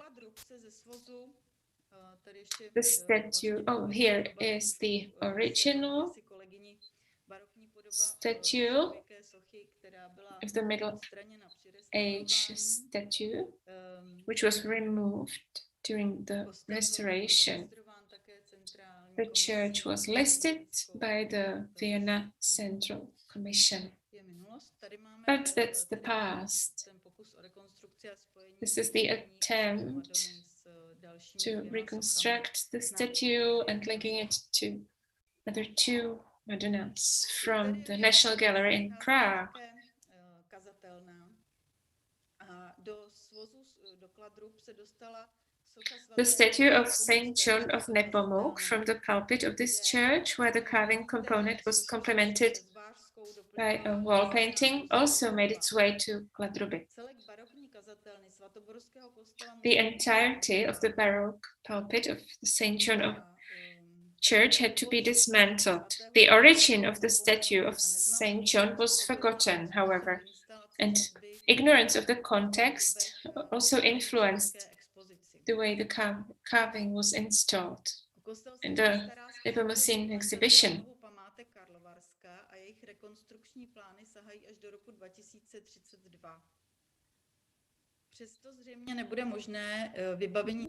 The statue, here is the original statue of the Middle Age statue, which was removed during the restoration. The church was listed by the Vienna Central Commission. But that's the past. This is the attempt to reconstruct the statue and linking it to other two Madonas from the National Gallery in Prague. The statue of Saint John of Nepomuk from the pulpit of this church, where the carving component was complemented by a wall painting, also made its way to Kladruby. The entirety of the Baroque pulpit of the Saint John of Church had to be dismantled. The origin of the statue of Saint John was forgotten, however, and ignorance of the context also influenced the way the carving was installed in the Nepomucene exhibition.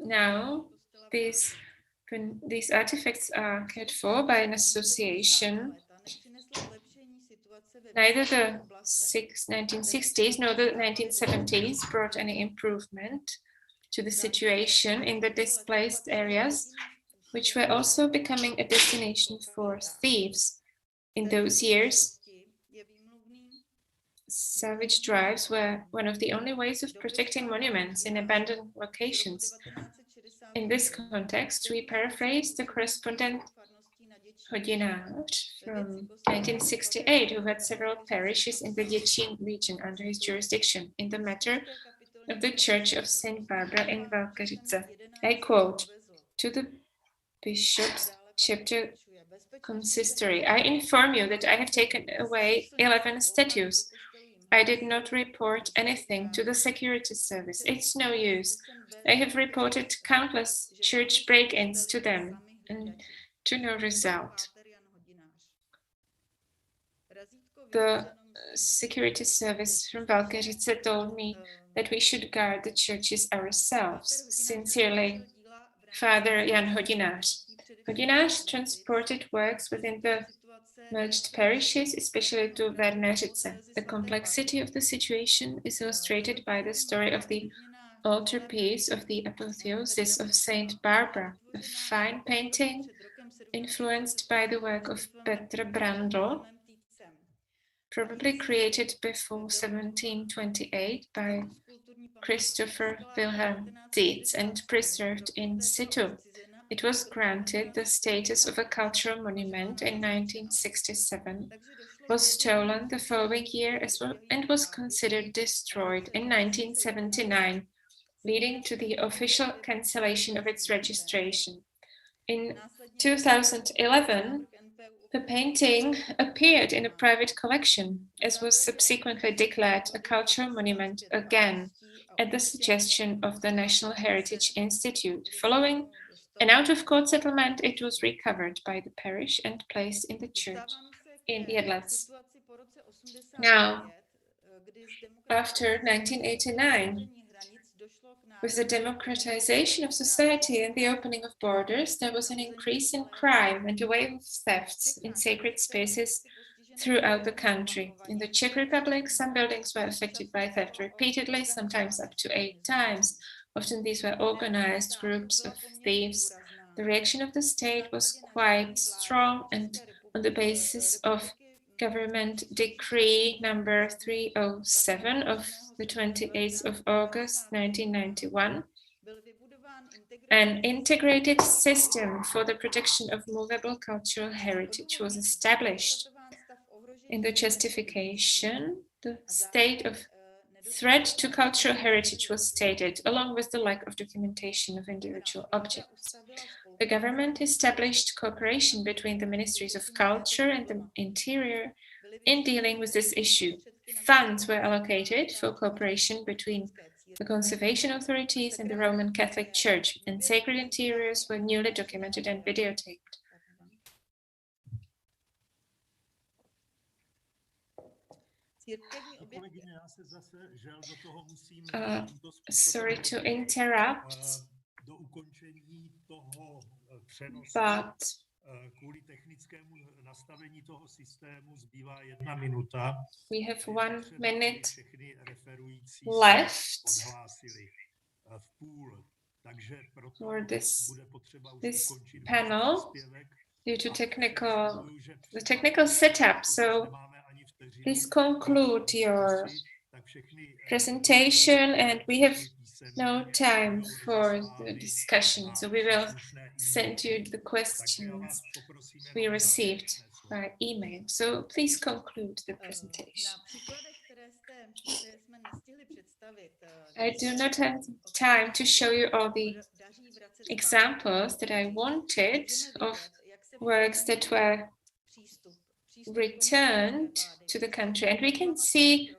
Now, when these artifacts are cared for by an association, neither the 1960s nor the 1970s brought any improvement to the situation in the displaced areas, which were also becoming a destination for thieves. In those years, salvage drives were one of the only ways of protecting monuments in abandoned locations. In this context, we paraphrase the correspondent Hodinář from 1968, who had several parishes in the Děčín region under his jurisdiction in the matter of the Church of St. Barbara in Valkeřice. I quote, to the Bishop's Chapter Consistory, I inform you that I have taken away 11 statues. I did not report anything to the security service. It's no use. I have reported countless church break-ins to them, and to no result. The security service from Valkeřice told me that we should guard the churches ourselves. Sincerely, Father Jan Hodinář. Hodinář transported works within the merged parishes, especially to Verneřice. The complexity of the situation is illustrated by the story of the altarpiece of the apotheosis of Saint Barbara, a fine painting influenced by the work of Petr Brandl, probably created before 1728 by Christopher Wilhelm Dietz and preserved in situ. It was granted the status of a cultural monument in 1967, was stolen the following year as well, and was considered destroyed in 1979, leading to the official cancellation of its registration. In 2011, the painting appeared in a private collection, as was subsequently declared a cultural monument again, at the suggestion of the National Heritage Institute. Following an out-of-court settlement, it was recovered by the parish and placed in the church in Jedlec. Now, after 1989, with the democratization of society and the opening of borders, there was an increase in crime and a wave of thefts in sacred spaces throughout the country. In the Czech Republic, some buildings were affected by theft repeatedly, sometimes up to 8 times. Often these were organized groups of thieves. The reaction of the state was quite strong, and on the basis of Government Decree number 307 of the 28th of August 1991, an integrated system for the protection of movable cultural heritage was established. In the justification, the state of threat to cultural heritage was stated, along with the lack of documentation of individual objects. The government established cooperation between the Ministries of Culture and the Interior in dealing with this issue. Funds were allocated for cooperation between the conservation authorities and the Roman Catholic Church, and sacred interiors were newly documented and videotaped. Sorry to interrupt, but we have 1 minute left for this panel due to the technical setup. So please conclude your presentation, and we have no time for the discussion, so we will send you the questions we received by email. So please conclude the presentation. I do not have time to show you all the examples that I wanted of works that were returned to the country, and we can see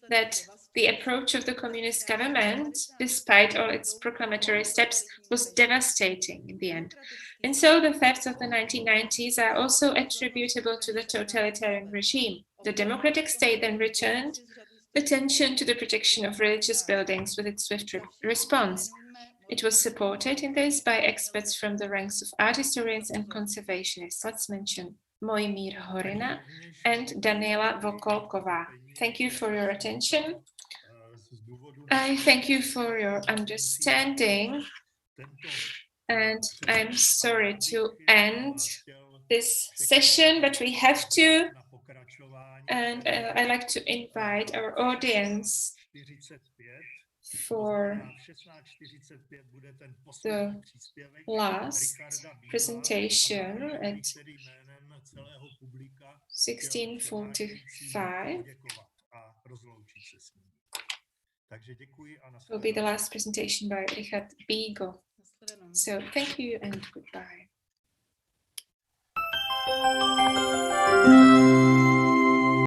that the approach of the communist government, despite all its proclamatory steps, was devastating in the end. And so the thefts of the 1990s are also attributable to the totalitarian regime. The democratic state then returned attention to the protection of religious buildings with its swift response. It was supported in this by experts from the ranks of art historians and conservationists. Let's mention Mojmír Horina and Daniela Vokolková. Thank you for your attention. I thank you for your understanding, and I'm sorry to end this session, but we have to, and I'd like to invite our audience for the last presentation at 16:45. Will be the last presentation by Richard Beagle. So thank you and goodbye.